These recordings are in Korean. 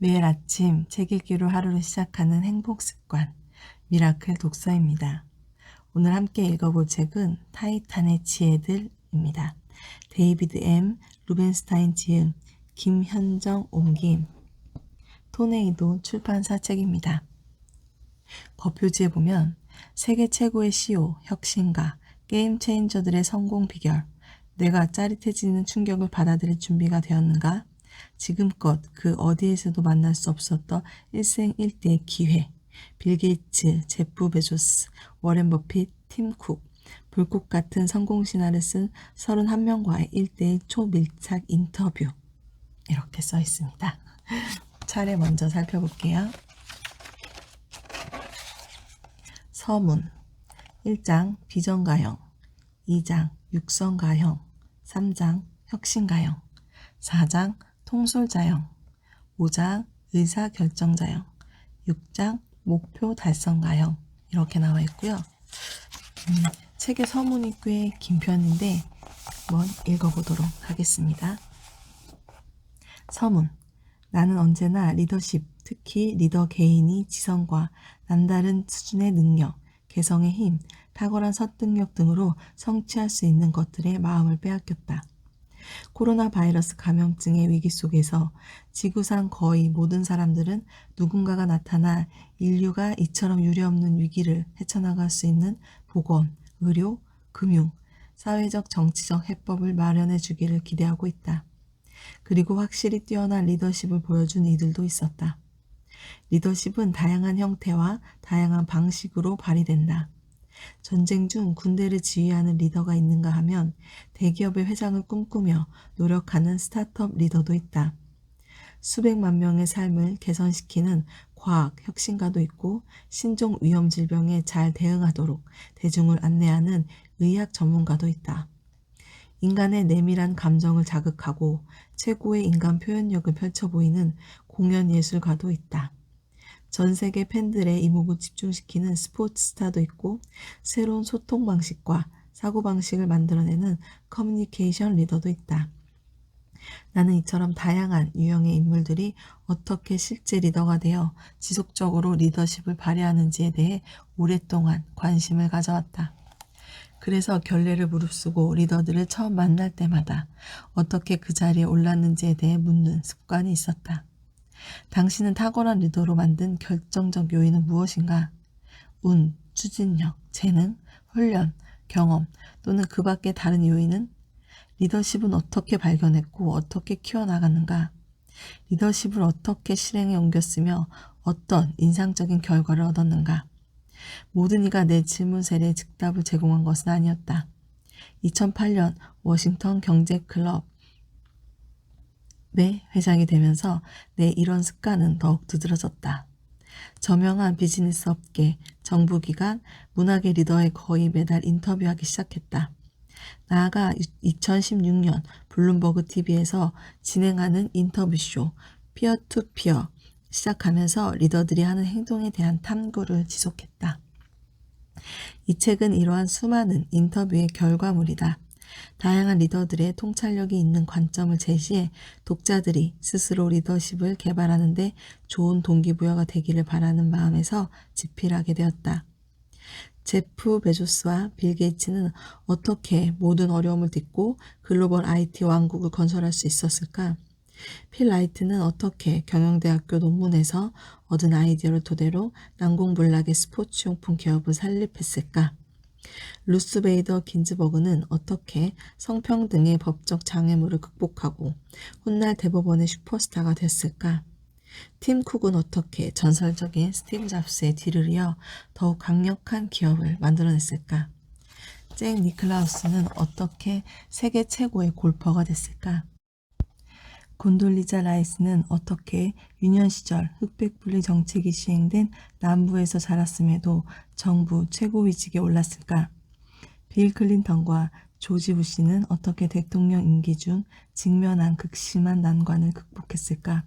매일 아침 책 읽기로 하루를 시작하는 행복 습관, 미라클 독서입니다. 오늘 함께 읽어볼 책은 타이탄의 지혜들입니다. 데이비드 M. 루벤스타인 지음, 김현정 옮김, 토네이도 출판사 책입니다. 겉표지에 보면 세계 최고의 CEO, 혁신가, 게임 체인저들의 성공 비결, 내가 짜릿해지는 충격을 받아들일 준비가 되었는가? 지금껏 그 어디에서도 만날 수 없었던 일생일대의 기회, 빌 게이츠, 제프 베조스, 워렌 버핏, 팀 쿡, 불꽃 같은 성공 신화를 쓴 31명과의 1대1 초밀착 인터뷰, 이렇게 써 있습니다. 차례 먼저 살펴볼게요. 서문 1장 비전가형, 2장 육성가형, 3장 혁신가형, 4장 통솔자형, 5장 의사결정자형, 6장 목표 달성가형, 이렇게 나와 있고요. 책의 서문이 꽤 긴 편인데 한번 읽어보도록 하겠습니다. 서문. 나는 언제나 리더십, 특히 리더 개인이 지성과 남다른 수준의 능력, 개성의 힘, 탁월한 설득력 등으로 성취할 수 있는 것들에 마음을 빼앗겼다. 코로나 바이러스 감염증의 위기 속에서 지구상 거의 모든 사람들은 누군가가 나타나 인류가 이처럼 유례없는 위기를 헤쳐나갈 수 있는 보건, 의료, 금융, 사회적 정치적 해법을 마련해 주기를 기대하고 있다. 그리고 확실히 뛰어난 리더십을 보여준 이들도 있었다. 리더십은 다양한 형태와 다양한 방식으로 발휘된다. 전쟁 중 군대를 지휘하는 리더가 있는가 하면 대기업의 회장을 꿈꾸며 노력하는 스타트업 리더도 있다. 수백만 명의 삶을 개선시키는 과학 혁신가도 있고 신종 위험 질병에 잘 대응하도록 대중을 안내하는 의학 전문가도 있다. 인간의 내밀한 감정을 자극하고 최고의 인간 표현력을 펼쳐 보이는 공연 예술가도 있다. 전 세계 팬들의 이목을 집중시키는 스포츠 스타도 있고 새로운 소통 방식과 사고 방식을 만들어내는 커뮤니케이션 리더도 있다. 나는 이처럼 다양한 유형의 인물들이 어떻게 실제 리더가 되어 지속적으로 리더십을 발휘하는지에 대해 오랫동안 관심을 가져왔다. 그래서 결례를 무릅쓰고 리더들을 처음 만날 때마다 어떻게 그 자리에 올랐는지에 대해 묻는 습관이 있었다. 당신은 탁월한 리더로 만든 결정적 요인은 무엇인가? 운, 추진력, 재능, 훈련, 경험 또는 그 밖의 다른 요인은? 리더십은 어떻게 발견했고 어떻게 키워나갔는가? 리더십을 어떻게 실행에 옮겼으며 어떤 인상적인 결과를 얻었는가? 모든 이가 내 질문세례에 즉답을 제공한 것은 아니었다. 2008년 워싱턴 경제클럽의 회장이 되면서 내 이런 습관은 더욱 두드러졌다. 저명한 비즈니스 업계, 정부기관, 문학의 리더에 거의 매달 인터뷰하기 시작했다. 나아가 2016년 블룸버그 TV에서 진행하는 인터뷰쇼 피어 투 피어 시작하면서 리더들이 하는 행동에 대한 탐구를 지속했다. 이 책은 이러한 수많은 인터뷰의 결과물이다. 다양한 리더들의 통찰력이 있는 관점을 제시해 독자들이 스스로 리더십을 개발하는 데 좋은 동기부여가 되기를 바라는 마음에서 집필하게 되었다. 제프 베조스와 빌 게이츠는 어떻게 모든 어려움을 딛고 글로벌 IT 왕국을 건설할 수 있었을까? 필 라이트는 어떻게 경영대학교 논문에서 얻은 아이디어를 토대로 난공불락의 스포츠용품 기업을 설립했을까? 루스 베이더 긴즈버그는 어떻게 성평등의 법적 장애물을 극복하고 훗날 대법원의 슈퍼스타가 됐을까? 팀 쿡은 어떻게 전설적인 스티브 잡스의 뒤를 이어 더욱 강력한 기업을 만들어냈을까? 잭 니클라우스는 어떻게 세계 최고의 골퍼가 됐을까? 곤돌리자 라이스는 어떻게 유년 시절 흑백 분리 정책이 시행된 남부에서 자랐음에도 정부 최고위직에 올랐을까? 빌 클린턴과 조지 부시는 어떻게 대통령 임기 중 직면한 극심한 난관을 극복했을까?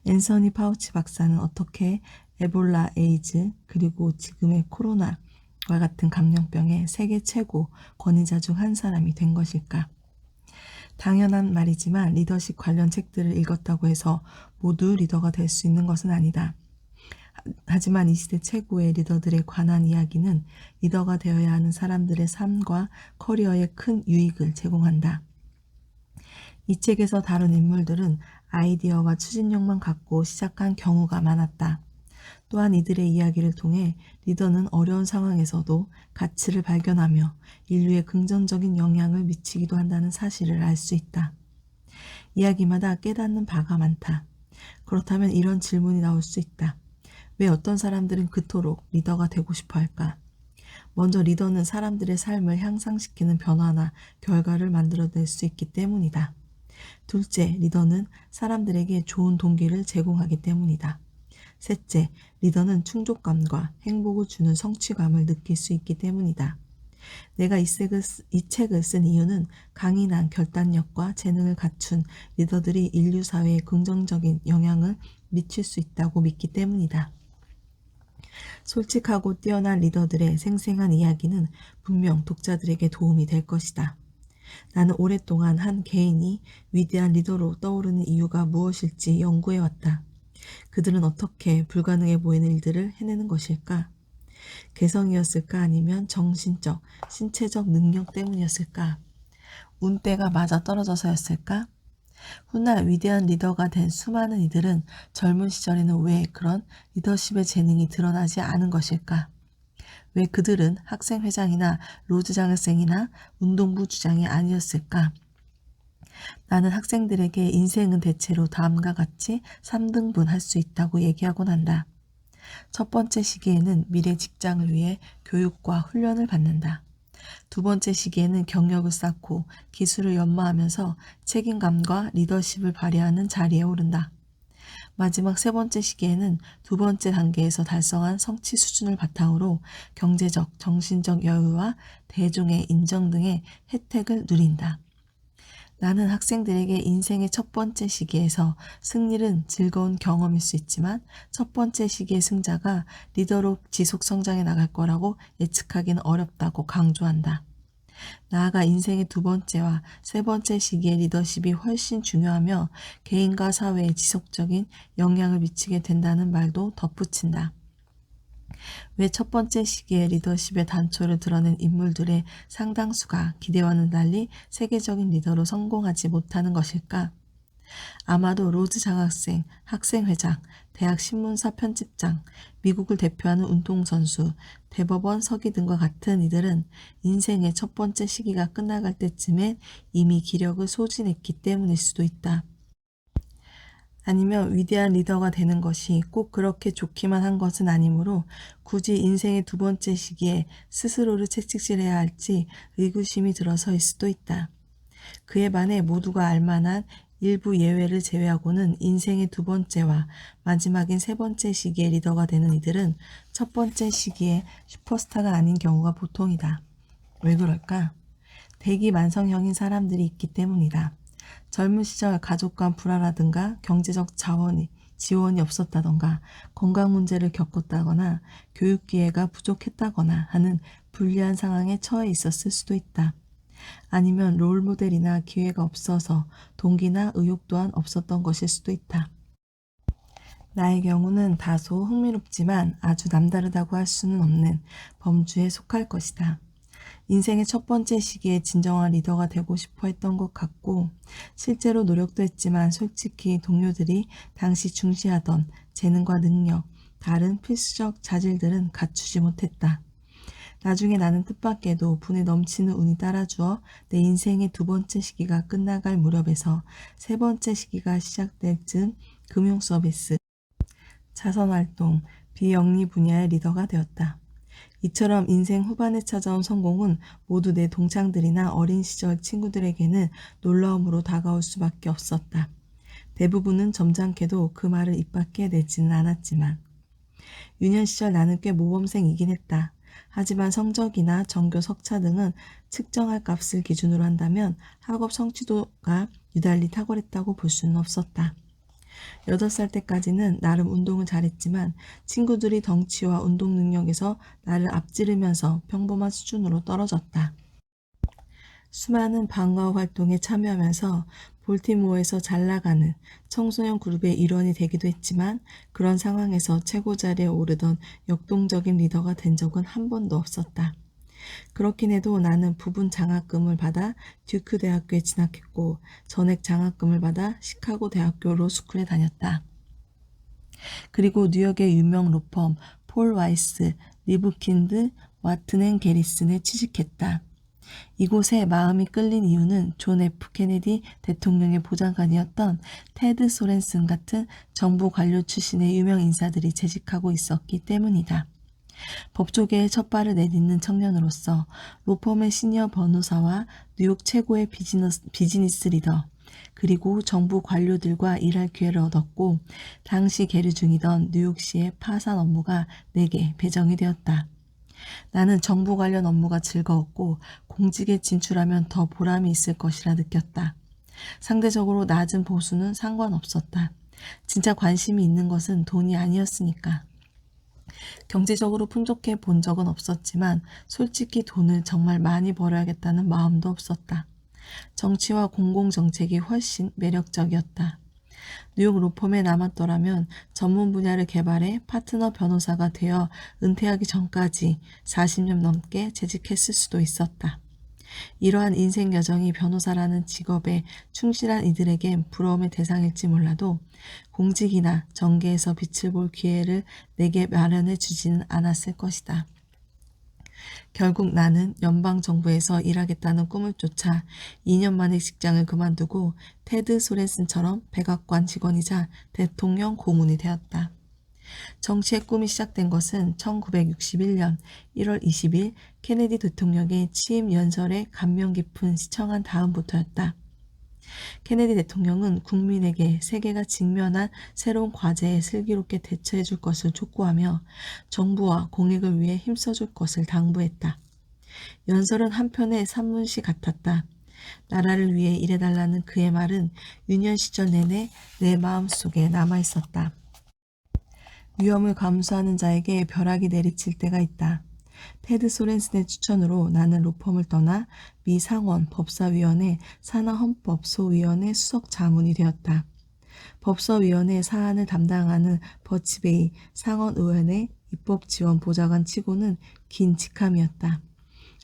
앤서니 파우치 박사는 어떻게 에볼라, 에이즈, 그리고 지금의 코로나와 같은 감염병의 세계 최고 권위자 중 한 사람이 된 것일까? 당연한 말이지만 리더십 관련 책들을 읽었다고 해서 모두 리더가 될 수 있는 것은 아니다. 하지만 이 시대 최고의 리더들에 관한 이야기는 리더가 되어야 하는 사람들의 삶과 커리어에 큰 유익을 제공한다. 이 책에서 다룬 인물들은 아이디어와 추진력만 갖고 시작한 경우가 많았다. 또한 이들의 이야기를 통해 리더는 어려운 상황에서도 가치를 발견하며 인류에 긍정적인 영향을 미치기도 한다는 사실을 알 수 있다. 이야기마다 깨닫는 바가 많다. 그렇다면 이런 질문이 나올 수 있다. 왜 어떤 사람들은 그토록 리더가 되고 싶어 할까? 먼저 리더는 사람들의 삶을 향상시키는 변화나 결과를 만들어낼 수 있기 때문이다. 둘째, 리더는 사람들에게 좋은 동기를 제공하기 때문이다. 셋째, 리더는 충족감과 행복을 주는 성취감을 느낄 수 있기 때문이다. 내가 이 책을 쓴 이유는 강인한 결단력과 재능을 갖춘 리더들이 인류 사회에 긍정적인 영향을 미칠 수 있다고 믿기 때문이다. 솔직하고 뛰어난 리더들의 생생한 이야기는 분명 독자들에게 도움이 될 것이다. 나는 오랫동안 한 개인이 위대한 리더로 떠오르는 이유가 무엇일지 연구해왔다. 그들은 어떻게 불가능해 보이는 일들을 해내는 것일까? 개성이었을까? 아니면 정신적, 신체적 능력 때문이었을까? 운때가 맞아떨어져서였을까? 훗날 위대한 리더가 된 수많은 이들은 젊은 시절에는 왜 그런 리더십의 재능이 드러나지 않은 것일까? 왜 그들은 학생회장이나 로즈 장학생이나 운동부 주장이 아니었을까? 나는 학생들에게 인생은 대체로 다음과 같이 3등분 할 수 있다고 얘기하곤 한다. 첫 번째 시기에는 미래 직장을 위해 교육과 훈련을 받는다. 두 번째 시기에는 경력을 쌓고 기술을 연마하면서 책임감과 리더십을 발휘하는 자리에 오른다. 마지막 세 번째 시기에는 두 번째 단계에서 달성한 성취 수준을 바탕으로 경제적, 정신적 여유와 대중의 인정 등의 혜택을 누린다. 나는 학생들에게 인생의 첫 번째 시기에서 승리는 즐거운 경험일 수 있지만 첫 번째 시기의 승자가 리더로 지속 성장해 나갈 거라고 예측하기는 어렵다고 강조한다. 나아가 인생의 두 번째와 세 번째 시기의 리더십이 훨씬 중요하며 개인과 사회에 지속적인 영향을 미치게 된다는 말도 덧붙인다. 왜 첫 번째 시기의 리더십의 단초를 드러낸 인물들의 상당수가 기대와는 달리 세계적인 리더로 성공하지 못하는 것일까? 아마도 로즈 장학생, 학생회장, 대학 신문사 편집장, 미국을 대표하는 운동선수, 대법원 서기 등과 같은 이들은 인생의 첫 번째 시기가 끝나갈 때쯤엔 이미 기력을 소진했기 때문일 수도 있다. 아니면 위대한 리더가 되는 것이 꼭 그렇게 좋기만 한 것은 아니므로 굳이 인생의 두 번째 시기에 스스로를 채찍질해야 할지 의구심이 들어서일 수도 있다. 그에 반해 모두가 알만한 일부 예외를 제외하고는 인생의 두 번째와 마지막인 세 번째 시기의 리더가 되는 이들은 첫 번째 시기의 슈퍼스타가 아닌 경우가 보통이다. 왜 그럴까? 대기만성형인 사람들이 있기 때문이다. 젊은 시절 가족간 불화라든가 경제적 지원이 없었다던가 건강 문제를 겪었다거나 교육 기회가 부족했다거나 하는 불리한 상황에 처해 있었을 수도 있다. 아니면 롤모델이나 기회가 없어서 동기나 의욕 또한 없었던 것일 수도 있다. 나의 경우는 다소 흥미롭지만 아주 남다르다고 할 수는 없는 범주에 속할 것이다. 인생의 첫 번째 시기에 진정한 리더가 되고 싶어 했던 것 같고 실제로 노력도 했지만 솔직히 동료들이 당시 중시하던 재능과 능력, 다른 필수적 자질들은 갖추지 못했다. 나중에 나는 뜻밖에도 분에 넘치는 운이 따라주어 내 인생의 두 번째 시기가 끝나갈 무렵에서 세 번째 시기가 시작될 즈음 금융서비스, 자선활동, 비영리 분야의 리더가 되었다. 이처럼 인생 후반에 찾아온 성공은 모두 내 동창들이나 어린 시절 친구들에게는 놀라움으로 다가올 수밖에 없었다. 대부분은 점잖게도 그 말을 입 밖에 내지는 않았지만 유년 시절 나는 꽤 모범생이긴 했다. 하지만 성적이나 전교 석차 등은 측정할 값을 기준으로 한다면 학업 성취도가 유달리 탁월했다고 볼 수는 없었다. 8살 때까지는 나름 운동을 잘했지만 친구들이 덩치와 운동 능력에서 나를 앞지르면서 평범한 수준으로 떨어졌다. 수많은 방과 활동에 참여하면서 볼티모어에서 잘 나가는 청소년 그룹의 일원이 되기도 했지만 그런 상황에서 최고 자리에 오르던 역동적인 리더가 된 적은 한 번도 없었다. 그렇긴 해도 나는 부분 장학금을 받아 듀크 대학교에 진학했고 전액 장학금을 받아 시카고 대학교 로스쿨에 다녔다. 그리고 뉴욕의 유명 로펌 폴 와이스, 리브킨드, 와튼 앤 게리슨에 취직했다. 이곳에 마음이 끌린 이유는 존 F 케네디 대통령의 보좌관이었던 테드 소렌슨 같은 정부 관료 출신의 유명 인사들이 재직하고 있었기 때문이다. 법조계에 첫 발을 내딛는 청년으로서 로펌의 시니어 변호사와 뉴욕 최고의 비즈니스 리더, 그리고 정부 관료들과 일할 기회를 얻었고 당시 계류 중이던 뉴욕시의 파산 업무가 내게 배정이 되었다. 나는 정부 관련 업무가 즐거웠고 공직에 진출하면 더 보람이 있을 것이라 느꼈다. 상대적으로 낮은 보수는 상관없었다. 진짜 관심이 있는 것은 돈이 아니었으니까. 경제적으로 풍족해 본 적은 없었지만 솔직히 돈을 정말 많이 벌어야겠다는 마음도 없었다. 정치와 공공정책이 훨씬 매력적이었다. 뉴욕 로펌에 남았더라면 전문 분야를 개발해 파트너 변호사가 되어 은퇴하기 전까지 40년 넘게 재직했을 수도 있었다. 이러한 인생 여정이 변호사라는 직업에 충실한 이들에겐 부러움의 대상일지 몰라도 공직이나 정계에서 빛을 볼 기회를 내게 마련해 주지는 않았을 것이다. 결국 나는 연방정부에서 일하겠다는 꿈을 쫓아 2년 만에 직장을 그만두고 테드 소렌슨처럼 백악관 직원이자 대통령 고문이 되었다. 정치의 꿈이 시작된 것은 1961년 1월 20일 케네디 대통령의 취임 연설에 감명 깊은 시청한 다음부터였다. 케네디 대통령은 국민에게 세계가 직면한 새로운 과제에 슬기롭게 대처해 줄 것을 촉구하며 정부와 공익을 위해 힘써줄 것을 당부했다. 연설은 한편의 산문시 같았다. 나라를 위해 일해달라는 그의 말은 유년 시절 내내 내 마음속에 남아있었다. 위험을 감수하는 자에게 벼락이 내리칠 때가 있다. 테드 소렌슨의 추천으로 나는 로펌을 떠나 미 상원 법사위원회 산하헌법소위원회 수석 자문이 되었다. 법사위원회 사안을 담당하는 버치베이 상원의원의 입법지원보좌관 치고는 긴 직함이었다.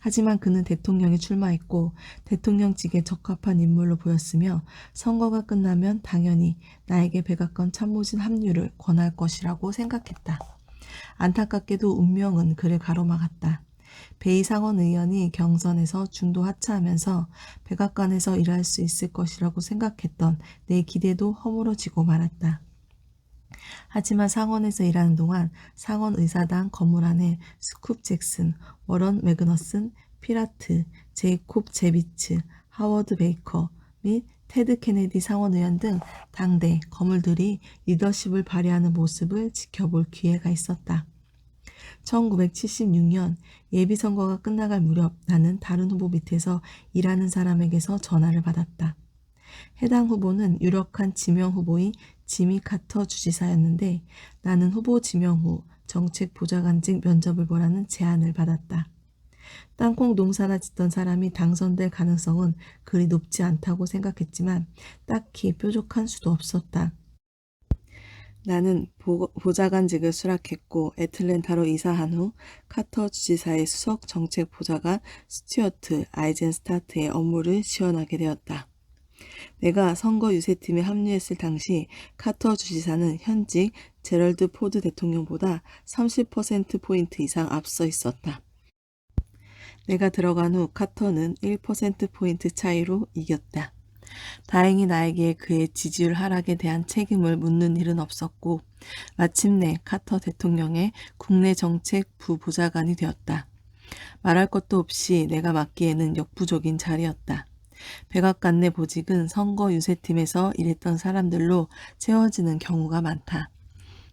하지만 그는 대통령에 출마했고 대통령직에 적합한 인물로 보였으며 선거가 끝나면 당연히 나에게 백악관 참모진 합류를 권할 것이라고 생각했다. 안타깝게도 운명은 그를 가로막았다. 베이 상원의원이 경선에서 중도 하차하면서 백악관에서 일할 수 있을 것이라고 생각했던 내 기대도 허물어지고 말았다. 하지만 상원에서 일하는 동안 상원의사당 건물 안에 스쿱 잭슨, 워런 매그너슨, 피라트, 제이콥 제비츠, 하워드 베이커 및 테드 케네디 상원의원 등 당대 거물들이 리더십을 발휘하는 모습을 지켜볼 기회가 있었다. 1976년 예비선거가 끝나갈 무렵 나는 다른 후보 밑에서 일하는 사람에게서 전화를 받았다. 해당 후보는 유력한 지명 후보인 지미 카터 주지사였는데 나는 후보 지명 후 정책보좌관직 면접을 보라는 제안을 받았다. 땅콩 농사나 짓던 사람이 당선될 가능성은 그리 높지 않다고 생각했지만 딱히 뾰족한 수도 없었다. 나는 보좌관직을 수락했고 애틀랜타로 이사한 후 카터 주지사의 수석 정책보좌관 스튜어트 아이젠스타트의 업무를 지원하게 되었다. 내가 선거 유세팀에 합류했을 당시 카터 주지사는 현직 제럴드 포드 대통령보다 30%포인트 이상 앞서 있었다. 내가 들어간 후 카터는 1%포인트 차이로 이겼다. 다행히 나에게 그의 지지율 하락에 대한 책임을 묻는 일은 없었고 마침내 카터 대통령의 국내 정책 부보좌관이 되었다. 말할 것도 없이 내가 맡기에는 역부족인 자리였다. 백악관 내 보직은 선거 유세팀에서 일했던 사람들로 채워지는 경우가 많다.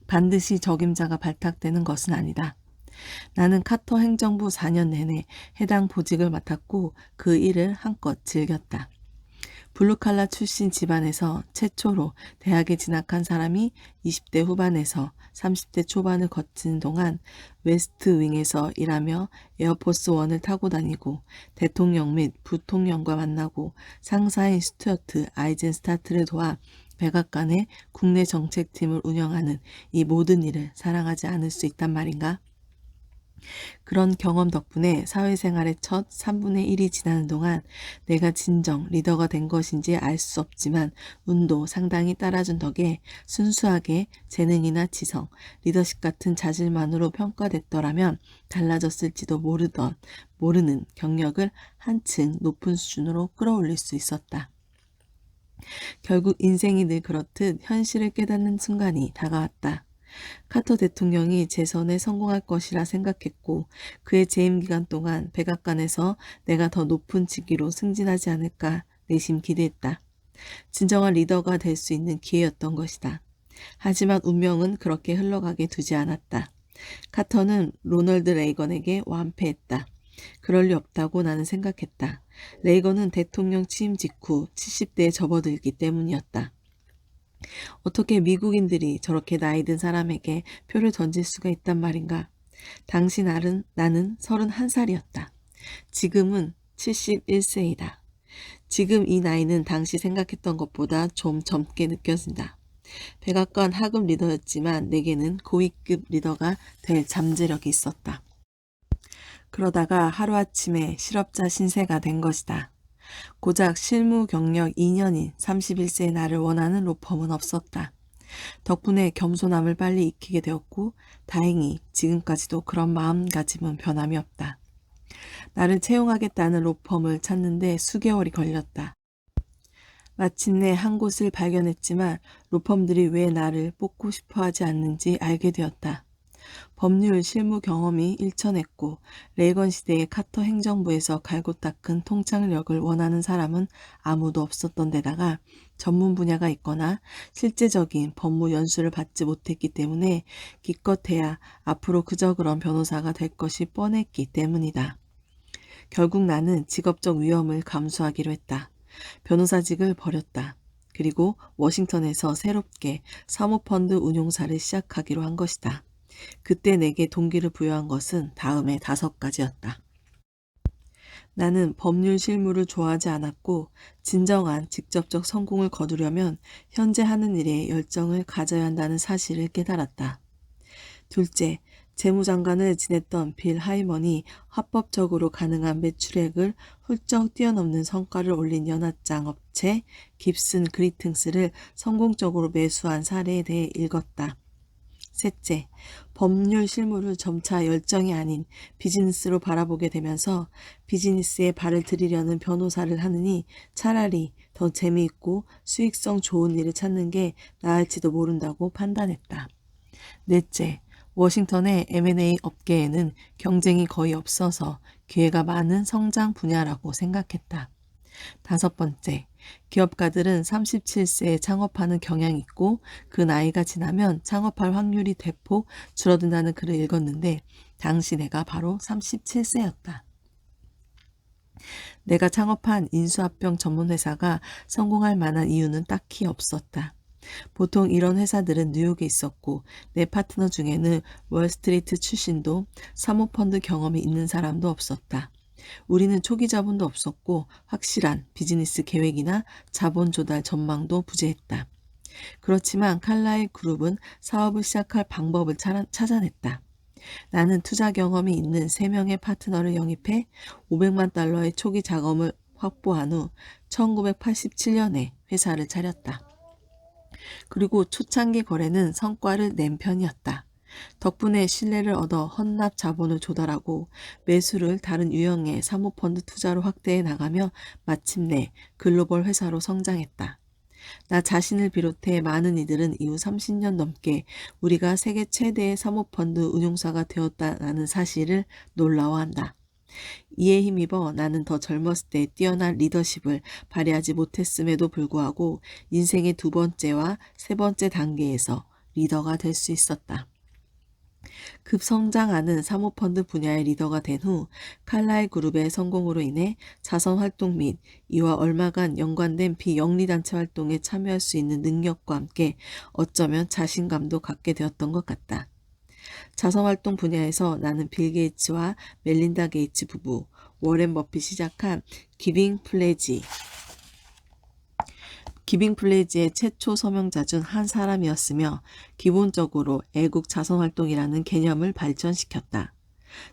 반드시 적임자가 발탁되는 것은 아니다. 나는 카터 행정부 4년 내내 해당 보직을 맡았고 그 일을 한껏 즐겼다. 블루칼라 출신 집안에서 최초로 대학에 진학한 사람이 20대 후반에서 30대 초반을 거치는 동안 웨스트 윙에서 일하며 에어포스 원을 타고 다니고 대통령 및 부통령과 만나고 상사인 스튜어트 아이젠스타트를 도와 백악관의 국내 정책팀을 운영하는 이 모든 일을 사랑하지 않을 수 있단 말인가? 그런 경험 덕분에 사회생활의 첫 3분의 1이 지나는 동안 내가 진정 리더가 된 것인지 알 수 없지만 운도 상당히 따라준 덕에 순수하게 재능이나 지성, 리더십 같은 자질만으로 평가됐더라면 달라졌을지도 모르는 경력을 한층 높은 수준으로 끌어올릴 수 있었다. 결국 인생이 늘 그렇듯 현실을 깨닫는 순간이 다가왔다. 카터 대통령이 재선에 성공할 것이라 생각했고 그의 재임 기간 동안 백악관에서 내가 더 높은 직위로 승진하지 않을까 내심 기대했다. 진정한 리더가 될 수 있는 기회였던 것이다. 하지만 운명은 그렇게 흘러가게 두지 않았다. 카터는 로널드 레이건에게 완패했다. 그럴 리 없다고 나는 생각했다. 레이건은 대통령 취임 직후 70대에 접어들기 때문이었다. 어떻게 미국인들이 저렇게 나이 든 사람에게 표를 던질 수가 있단 말인가? 당시 나는 31살이었다. 지금은 71세이다. 지금 이 나이는 당시 생각했던 것보다 좀 젊게 느껴진다. 백악관 하급 리더였지만 내게는 고위급 리더가 될 잠재력이 있었다. 그러다가 하루아침에 실업자 신세가 된 것이다. 고작 실무 경력 2년인 31세의 나를 원하는 로펌은 없었다. 덕분에 겸손함을 빨리 익히게 되었고 다행히 지금까지도 그런 마음가짐은 변함이 없다. 나를 채용하겠다는 로펌을 찾는데 수개월이 걸렸다. 마침내 한 곳을 발견했지만 로펌들이 왜 나를 뽑고 싶어 하지 않는지 알게 되었다. 법률 실무 경험이 일천했고 레이건 시대의 카터 행정부에서 갈고 닦은 통찰력을 원하는 사람은 아무도 없었던 데다가 전문 분야가 있거나 실제적인 법무 연수를 받지 못했기 때문에 기껏해야 앞으로 그저 그런 변호사가 될 것이 뻔했기 때문이다. 결국 나는 직업적 위험을 감수하기로 했다. 변호사직을 버렸다. 그리고 워싱턴에서 새롭게 사모펀드 운용사를 시작하기로 한 것이다. 그때 내게 동기를 부여한 것은 다음의 5가지였다. 나는 법률 실무를 좋아하지 않았고 진정한 직접적 성공을 거두려면 현재 하는 일에 열정을 가져야 한다는 사실을 깨달았다. 둘째, 재무장관을 지냈던 빌 하이먼이 합법적으로 가능한 매출액을 훌쩍 뛰어넘는 성과를 올린 연합장 업체 깁슨 그리팅스를 성공적으로 매수한 사례에 대해 읽었다. 셋째, 법률 실무를 점차 열정이 아닌 비즈니스로 바라보게 되면서 비즈니스에 발을 들이려는 변호사를 하느니 차라리 더 재미있고 수익성 좋은 일을 찾는 게 나을지도 모른다고 판단했다. 넷째, 워싱턴의 M&A 업계에는 경쟁이 거의 없어서 기회가 많은 성장 분야라고 생각했다. 5번째, 기업가들은 37세에 창업하는 경향이 있고 그 나이가 지나면 창업할 확률이 대폭 줄어든다는 글을 읽었는데 당시 내가 바로 37세였다. 내가 창업한 인수합병 전문회사가 성공할 만한 이유는 딱히 없었다. 보통 이런 회사들은 뉴욕에 있었고 내 파트너 중에는 월스트리트 출신도 사모펀드 경험이 있는 사람도 없었다. 우리는 초기 자본도 없었고 확실한 비즈니스 계획이나 자본 조달 전망도 부재했다. 그렇지만 칼라일 그룹은 사업을 시작할 방법을 찾아냈다. 나는 투자 경험이 있는 3명의 파트너를 영입해 $500만 초기 자금을 확보한 후 1987년에 회사를 차렸다. 그리고 초창기 거래는 성과를 낸 편이었다. 덕분에 신뢰를 얻어 헌납 자본을 조달하고 매수를 다른 유형의 사모펀드 투자로 확대해 나가며 마침내 글로벌 회사로 성장했다. 나 자신을 비롯해 많은 이들은 이후 30년 넘게 우리가 세계 최대의 사모펀드 운용사가 되었다는 사실을 놀라워한다. 이에 힘입어 나는 더 젊었을 때 뛰어난 리더십을 발휘하지 못했음에도 불구하고 인생의 2번째와 3번째 단계에서 리더가 될 수 있었다. 급성장하는 사모펀드 분야의 리더가 된 후 칼라일 그룹의 성공으로 인해 자선활동 및 이와 얼마간 연관된 비영리단체 활동에 참여할 수 있는 능력과 함께 어쩌면 자신감도 갖게 되었던 것 같다. 자선활동 분야에서 나는 빌 게이츠와 멜린다 게이츠 부부, 워렌 버핏이 시작한 기빙 플레이지의 최초 서명자 중 한 사람이었으며 기본적으로 애국 자선활동이라는 개념을 발전시켰다.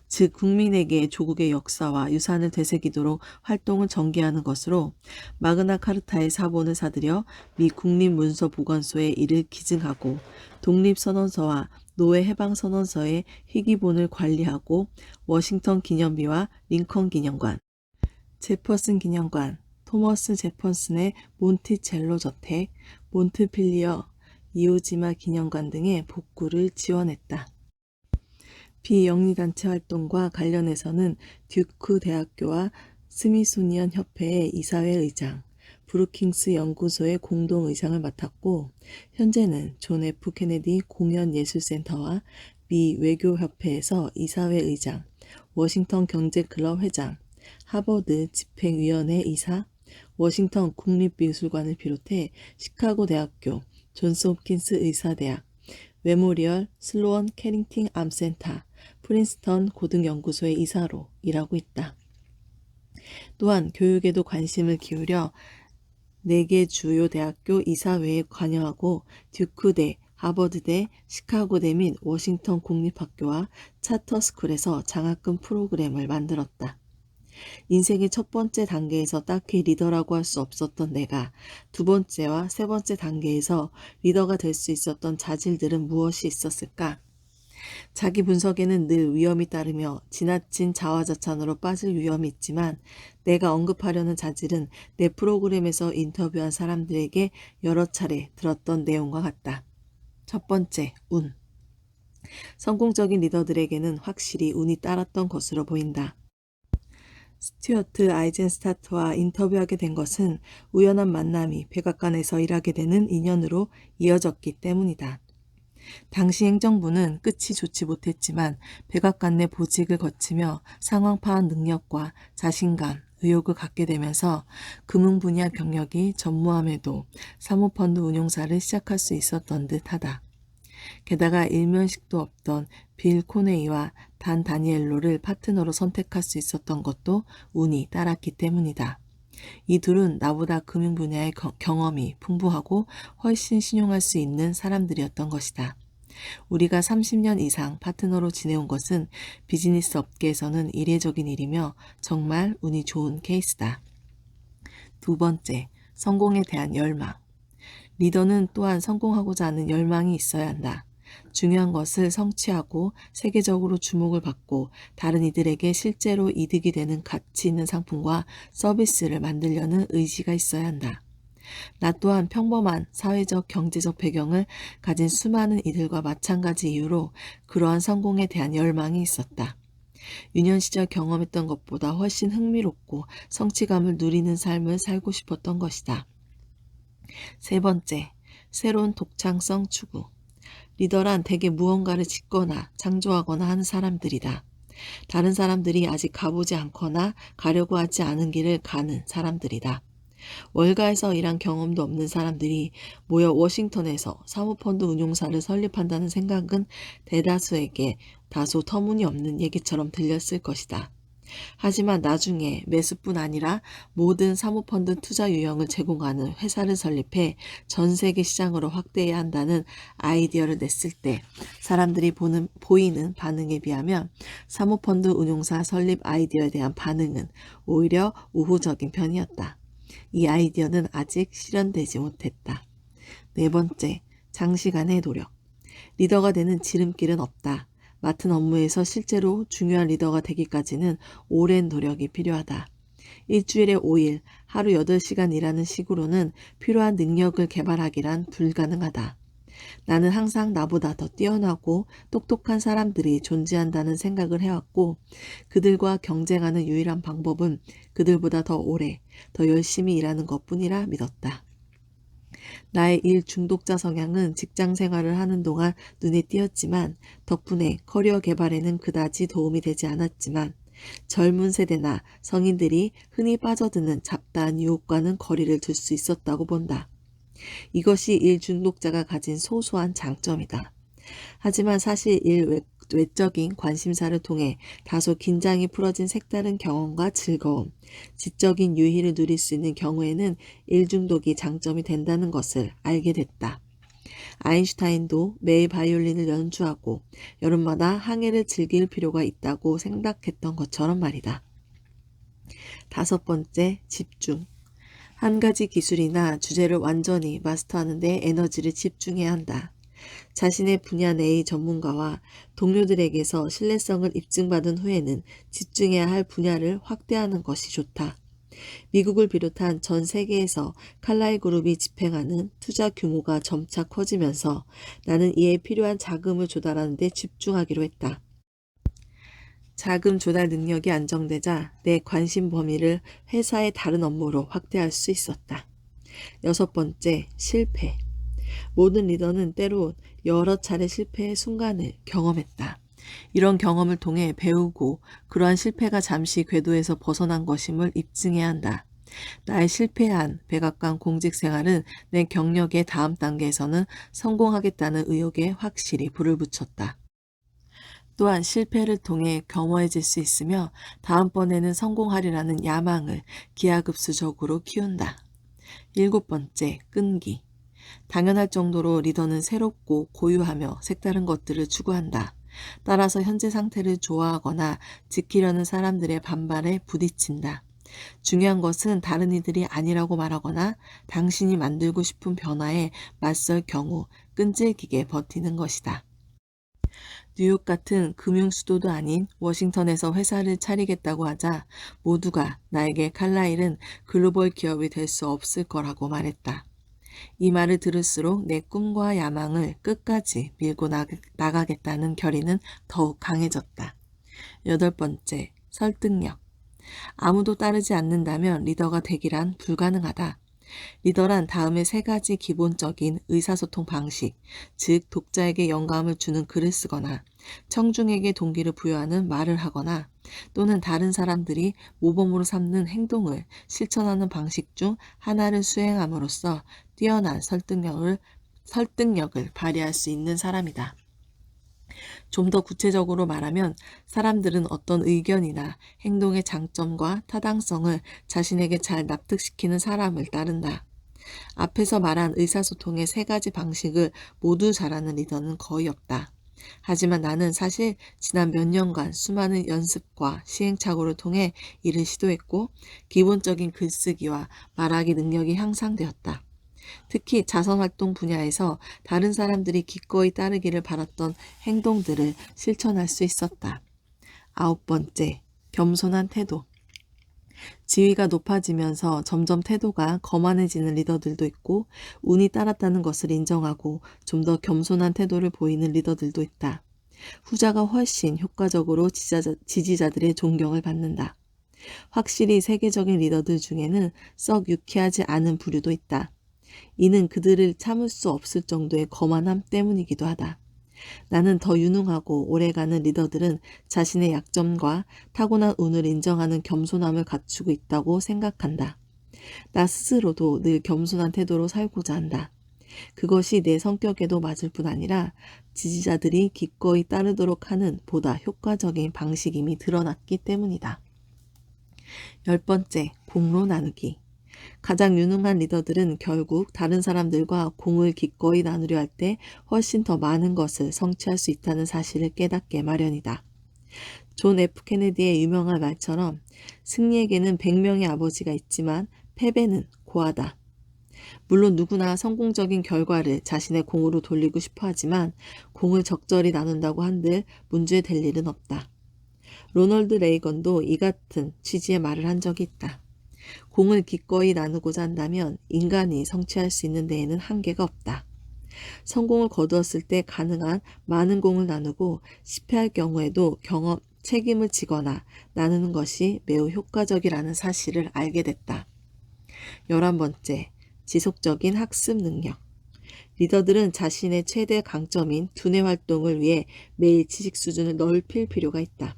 즉 국민에게 조국의 역사와 유산을 되새기도록 활동을 전개하는 것으로 마그나 카르타의 사본을 사들여 미 국립문서보관소에 이를 기증하고 독립선언서와 노예해방선언서의 희귀본을 관리하고 워싱턴 기념비와 링컨 기념관, 제퍼슨 기념관, 토머스 제퍼슨의 몬티첼로 저택, 몬트필리어 이오지마 기념관 등의 복구를 지원했다. 비영리단체 활동과 관련해서는 듀크 대학교와 스미소니언 협회의 이사회 의장, 브루킹스 연구소의 공동의장을 맡았고 현재는 존 F 케네디 공연예술센터와 미 외교협회에서 이사회 의장, 워싱턴 경제클럽 회장, 하버드 집행위원회 이사, 워싱턴 국립미술관을 비롯해 시카고 대학교, 존스 홉킨스 의사대학, 메모리얼 슬로언 캐링팅 암센터, 프린스턴 고등연구소의 이사로 일하고 있다. 또한 교육에도 관심을 기울여 4개 주요 대학교 이사회에 관여하고 듀크대, 하버드대, 시카고대 및 워싱턴 국립학교와 차터스쿨에서 장학금 프로그램을 만들었다. 인생의 첫 번째 단계에서 딱히 리더라고 할 수 없었던 내가 두 번째와 세 번째 단계에서 리더가 될 수 있었던 자질들은 무엇이 있었을까? 자기 분석에는 늘 위험이 따르며 지나친 자화자찬으로 빠질 위험이 있지만 내가 언급하려는 자질은 내 프로그램에서 인터뷰한 사람들에게 여러 차례 들었던 내용과 같다. 첫 번째, 운. 성공적인 리더들에게는 확실히 운이 따랐던 것으로 보인다. 스튜어트 아이젠스타트와 인터뷰하게 된 것은 우연한 만남이 백악관에서 일하게 되는 인연으로 이어졌기 때문이다. 당시 행정부는 끝이 좋지 못했지만 백악관 내 보직을 거치며 상황 파악 능력과 자신감, 의욕을 갖게 되면서 금융 분야 경력이 전무함에도 사모펀드 운용사를 시작할 수 있었던 듯하다. 게다가 일면식도 없던 빌 코네이와 단 다니엘로를 파트너로 선택할 수 있었던 것도 운이 따랐기 때문이다. 이 둘은 나보다 금융 분야의 경험이 풍부하고 훨씬 신용할 수 있는 사람들이었던 것이다. 우리가 30년 이상 파트너로 지내온 것은 비즈니스 업계에서는 이례적인 일이며 정말 운이 좋은 케이스다. 두 번째, 성공에 대한 열망. 리더는 또한 성공하고자 하는 열망이 있어야 한다. 중요한 것을 성취하고 세계적으로 주목을 받고 다른 이들에게 실제로 이득이 되는 가치 있는 상품과 서비스를 만들려는 의지가 있어야 한다. 나 또한 평범한 사회적 경제적 배경을 가진 수많은 이들과 마찬가지 이유로 그러한 성공에 대한 열망이 있었다. 유년 시절 경험했던 것보다 훨씬 흥미롭고 성취감을 누리는 삶을 살고 싶었던 것이다. 세 번째, 새로운 독창성 추구. 리더란 대개 무언가를 짓거나 창조하거나 하는 사람들이다. 다른 사람들이 아직 가보지 않거나 가려고 하지 않은 길을 가는 사람들이다. 월가에서 일한 경험도 없는 사람들이 모여 워싱턴에서 사모펀드 운용사를 설립한다는 생각은 대다수에게 다소 터무니없는 얘기처럼 들렸을 것이다. 하지만 나중에 매수뿐 아니라 모든 사모펀드 투자 유형을 제공하는 회사를 설립해 전 세계 시장으로 확대해야 한다는 아이디어를 냈을 때 사람들이 보이는 반응에 비하면 사모펀드 운용사 설립 아이디어에 대한 반응은 오히려 우호적인 편이었다. 이 아이디어는 아직 실현되지 못했다. 네 번째, 장시간의 노력. 리더가 되는 지름길은 없다. 맡은 업무에서 실제로 중요한 리더가 되기까지는 오랜 노력이 필요하다. 일주일에 5일, 하루 8시간 일하는 식으로는 필요한 능력을 개발하기란 불가능하다. 나는 항상 나보다 더 뛰어나고 똑똑한 사람들이 존재한다는 생각을 해왔고 그들과 경쟁하는 유일한 방법은 그들보다 더 오래, 더 열심히 일하는 것뿐이라 믿었다. 나의 일 중독자 성향은 직장 생활을 하는 동안 눈에 띄었지만 덕분에 커리어 개발에는 그다지 도움이 되지 않았지만 젊은 세대나 성인들이 흔히 빠져드는 잡다한 유혹과는 거리를 둘 수 있었다고 본다. 이것이 일 중독자가 가진 소소한 장점이다. 하지만 사실 외적인 관심사를 통해 다소 긴장이 풀어진 색다른 경험과 즐거움, 지적인 유희를 누릴 수 있는 경우에는 일중독이 장점이 된다는 것을 알게 됐다. 아인슈타인도 매일 바이올린을 연주하고 여름마다 항해를 즐길 필요가 있다고 생각했던 것처럼 말이다. 5번째, 집중. 한 가지 기술이나 주제를 완전히 마스터하는 데 에너지를 집중해야 한다. 자신의 분야 내의 전문가와 동료들에게서 신뢰성을 입증받은 후에는 집중해야 할 분야를 확대하는 것이 좋다. 미국을 비롯한 전 세계에서 칼라일 그룹이 집행하는 투자 규모가 점차 커지면서 나는 이에 필요한 자금을 조달하는 데 집중하기로 했다. 자금 조달 능력이 안정되자 내 관심 범위를 회사의 다른 업무로 확대할 수 있었다. 6번째, 실패. 모든 리더는 때로 여러 차례 실패의 순간을 경험했다. 이런 경험을 통해 배우고 그러한 실패가 잠시 궤도에서 벗어난 것임을 입증해야 한다. 나의 실패한 백악관 공직 생활은 내 경력의 다음 단계에서는 성공하겠다는 의욕에 확실히 불을 붙였다. 또한 실패를 통해 겸허해질 수 있으며 다음번에는 성공하리라는 야망을 기하급수적으로 키운다. 7번째, 끈기. 당연할 정도로 리더는 새롭고 고유하며 색다른 것들을 추구한다. 따라서 현재 상태를 좋아하거나 지키려는 사람들의 반발에 부딪힌다. 중요한 것은 다른 이들이 아니라고 말하거나 당신이 만들고 싶은 변화에 맞설 경우 끈질기게 버티는 것이다. 뉴욕 같은 금융 수도도 아닌 워싱턴에서 회사를 차리겠다고 하자 모두가 나에게 칼라일은 글로벌 기업이 될 수 없을 거라고 말했다. 이 말을 들을수록 내 꿈과 야망을 끝까지 밀고 나가겠다는 결의는 더욱 강해졌다. 8번째, 설득력. 아무도 따르지 않는다면 리더가 되기란 불가능하다. 리더란 다음에 3가지 기본적인 의사소통 방식, 즉 독자에게 영감을 주는 글을 쓰거나 청중에게 동기를 부여하는 말을 하거나 또는 다른 사람들이 모범으로 삼는 행동을 실천하는 방식 중 하나를 수행함으로써 뛰어난 설득력을 발휘할 수 있는 사람이다. 좀 더 구체적으로 말하면 사람들은 어떤 의견이나 행동의 장점과 타당성을 자신에게 잘 납득시키는 사람을 따른다. 앞에서 말한 의사소통의 3가지 방식을 모두 잘하는 리더는 거의 없다. 하지만 나는 사실 지난 몇 년간 수많은 연습과 시행착오를 통해 이를 시도했고 기본적인 글쓰기와 말하기 능력이 향상되었다. 특히 자선활동 분야에서 다른 사람들이 기꺼이 따르기를 바랐던 행동들을 실천할 수 있었다. 9번째, 겸손한 태도. 지위가 높아지면서 점점 태도가 거만해지는 리더들도 있고 운이 따랐다는 것을 인정하고 좀 더 겸손한 태도를 보이는 리더들도 있다. 후자가 훨씬 효과적으로 지지자들의 존경을 받는다. 확실히 세계적인 리더들 중에는 썩 유쾌하지 않은 부류도 있다. 이는 그들을 참을 수 없을 정도의 거만함 때문이기도 하다. 나는 더 유능하고 오래가는 리더들은 자신의 약점과 타고난 운을 인정하는 겸손함을 갖추고 있다고 생각한다. 나 스스로도 늘 겸손한 태도로 살고자 한다. 그것이 내 성격에도 맞을 뿐 아니라 지지자들이 기꺼이 따르도록 하는 보다 효과적인 방식임이 드러났기 때문이다. 10번째, 공로 나누기. 가장 유능한 리더들은 결국 다른 사람들과 공을 기꺼이 나누려 할 때 훨씬 더 많은 것을 성취할 수 있다는 사실을 깨닫게 마련이다. 존 F 케네디의 유명한 말처럼 승리에게는 100명의 아버지가 있지만 패배는 고하다. 물론 누구나 성공적인 결과를 자신의 공으로 돌리고 싶어 하지만 공을 적절히 나눈다고 한들 문제될 일은 없다. 로널드 레이건도 이 같은 취지의 말을 한 적이 있다. 공을 기꺼이 나누고자 한다면 인간이 성취할 수 있는 데에는 한계가 없다. 성공을 거두었을 때 가능한 많은 공을 나누고 실패할 경우에도 책임을 지거나 나누는 것이 매우 효과적이라는 사실을 알게 됐다. 11번째, 지속적인 학습 능력. 리더들은 자신의 최대 강점인 두뇌 활동을 위해 매일 지식 수준을 넓힐 필요가 있다.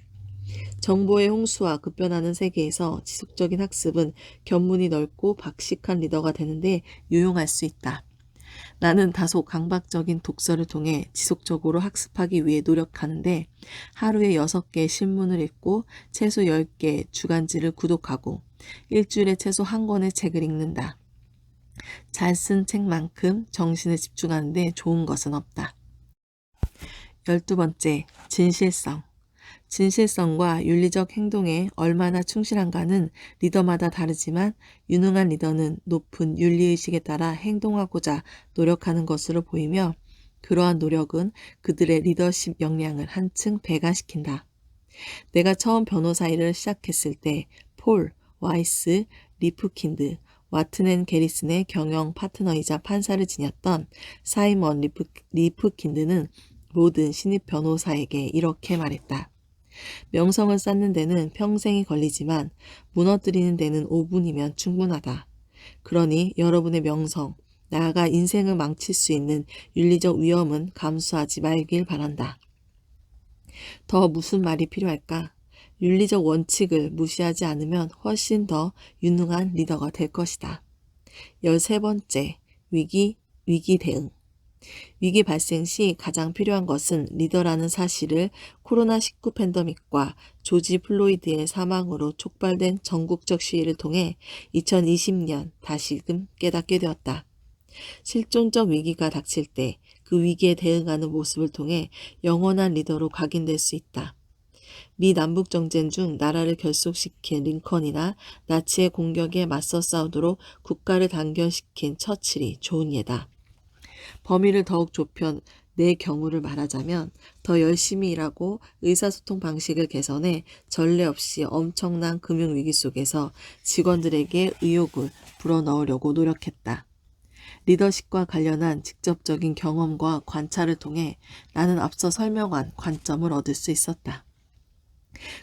정보의 홍수와 급변하는 세계에서 지속적인 학습은 견문이 넓고 박식한 리더가 되는데 유용할 수 있다. 나는 다소 강박적인 독서를 통해 지속적으로 학습하기 위해 노력하는데 하루에 6개의 신문을 읽고 최소 10개의 주간지를 구독하고 일주일에 최소 1권의 책을 읽는다. 잘 쓴 책만큼 정신을 집중하는 데 좋은 것은 없다. 12번째, 진실성. 진실성과 윤리적 행동에 얼마나 충실한가는 리더마다 다르지만 유능한 리더는 높은 윤리의식에 따라 행동하고자 노력하는 것으로 보이며 그러한 노력은 그들의 리더십 역량을 한층 배가시킨다. 내가 처음 변호사 일을 시작했을 때 폴, 와이스, 리프킨드, 와튼 앤 게리슨의 경영 파트너이자 판사를 지녔던 사이먼 리프킨드는 모든 신입 변호사에게 이렇게 말했다. 명성을 쌓는 데는 평생이 걸리지만 무너뜨리는 데는 5분이면 충분하다. 그러니 여러분의 명성, 나아가 인생을 망칠 수 있는 윤리적 위험은 감수하지 말길 바란다. 더 무슨 말이 필요할까? 윤리적 원칙을 무시하지 않으면 훨씬 더 유능한 리더가 될 것이다. 13번째, 위기 대응. 위기 발생 시 가장 필요한 것은 리더라는 사실을 코로나19 팬데믹과 조지 플로이드의 사망으로 촉발된 전국적 시위를 통해 2020년 다시금 깨닫게 되었다. 실존적 위기가 닥칠 때 그 위기에 대응하는 모습을 통해 영원한 리더로 각인될 수 있다. 미 남북정전 중 나라를 결속시킨 링컨이나 나치의 공격에 맞서 싸우도록 국가를 단결시킨 처칠이 좋은 예다. 범위를 더욱 좁혀 내 경우를 말하자면 더 열심히 일하고 의사소통 방식을 개선해 전례 없이 엄청난 금융위기 속에서 직원들에게 의욕을 불어넣으려고 노력했다. 리더십과 관련한 직접적인 경험과 관찰을 통해 나는 앞서 설명한 관점을 얻을 수 있었다.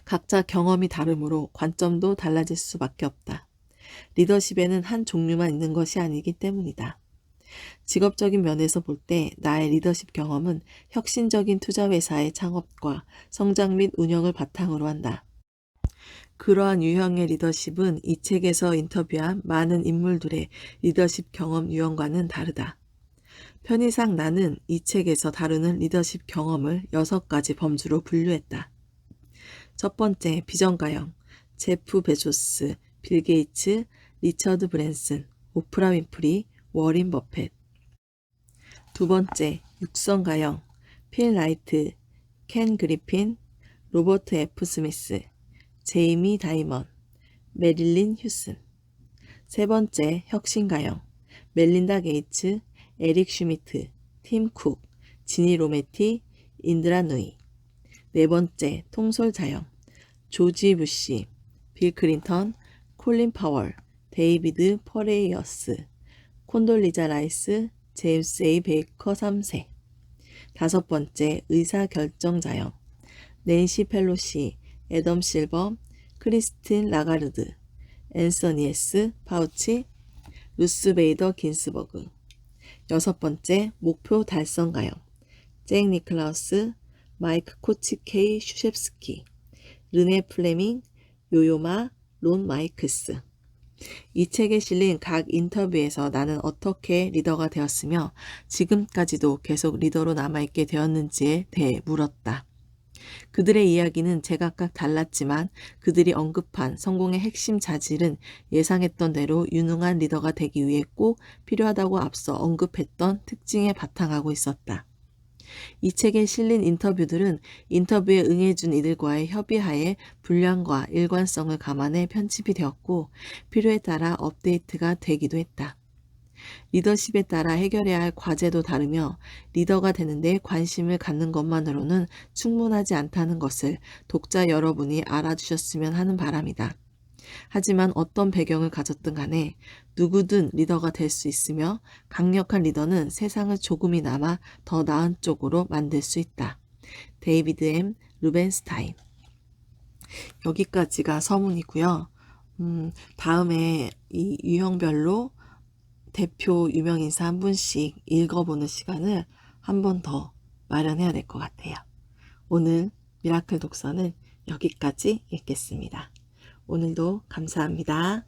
각자 경험이 다르므로 관점도 달라질 수밖에 없다. 리더십에는 한 종류만 있는 것이 아니기 때문이다. 직업적인 면에서 볼 때 나의 리더십 경험은 혁신적인 투자회사의 창업과 성장 및 운영을 바탕으로 한다. 그러한 유형의 리더십은 이 책에서 인터뷰한 많은 인물들의 리더십 경험 유형과는 다르다. 편의상 나는 이 책에서 다루는 리더십 경험을 6가지 범주로 분류했다. 첫 번째, 비전가형, 제프 베조스, 빌 게이츠, 리처드 브랜슨, 오프라 윈프리, 워린 버펫. 두 번째, 육성가형, 필 라이트, 켄 그리핀, 로버트 F. 스미스, 제이미 다이먼, 메릴린 휴슨. 세 번째, 혁신가형, 멜린다 게이츠, 에릭 슈미트, 팀 쿡, 지니 로메티, 인드라 누이. 네 번째, 통솔자형, 조지 부시, 빌 클린턴, 콜린 파월, 데이비드 퍼레이어스, 콘돌리자 라이스, 제임스 A. 베이커 3세. 다섯 번째, 의사결정자형, 낸시 펠로시, 애덤 실버, 크리스틴 라가르드, 앤서니 S. 파우치, 루스 베이더 긴스버그. 여섯 번째, 목표 달성가형, 잭 니클라우스, 마이크 코치 K. 슈셉스키, 르네 플레밍, 요요마, 론 마이크스. 이 책에 실린 각 인터뷰에서 나는 어떻게 리더가 되었으며 지금까지도 계속 리더로 남아있게 되었는지에 대해 물었다. 그들의 이야기는 제각각 달랐지만 그들이 언급한 성공의 핵심 자질은 예상했던 대로 유능한 리더가 되기 위해 꼭 필요하다고 앞서 언급했던 특징에 바탕하고 있었다. 이 책에 실린 인터뷰들은 인터뷰에 응해준 이들과의 협의하에 분량과 일관성을 감안해 편집이 되었고 필요에 따라 업데이트가 되기도 했다. 리더십에 따라 해결해야 할 과제도 다르며 리더가 되는데 관심을 갖는 것만으로는 충분하지 않다는 것을 독자 여러분이 알아주셨으면 하는 바람이다. 하지만 어떤 배경을 가졌든 간에 누구든 리더가 될 수 있으며 강력한 리더는 세상을 조금이나마 더 나은 쪽으로 만들 수 있다. 데이비드 M. 루벤스타인. 여기까지가 서문이고요. 다음에 이 유형별로 대표 유명인사 한 분씩 읽어보는 시간을 한 번 더 마련해야 될 것 같아요. 오늘 미라클 독서는 여기까지 읽겠습니다. 오늘도 감사합니다.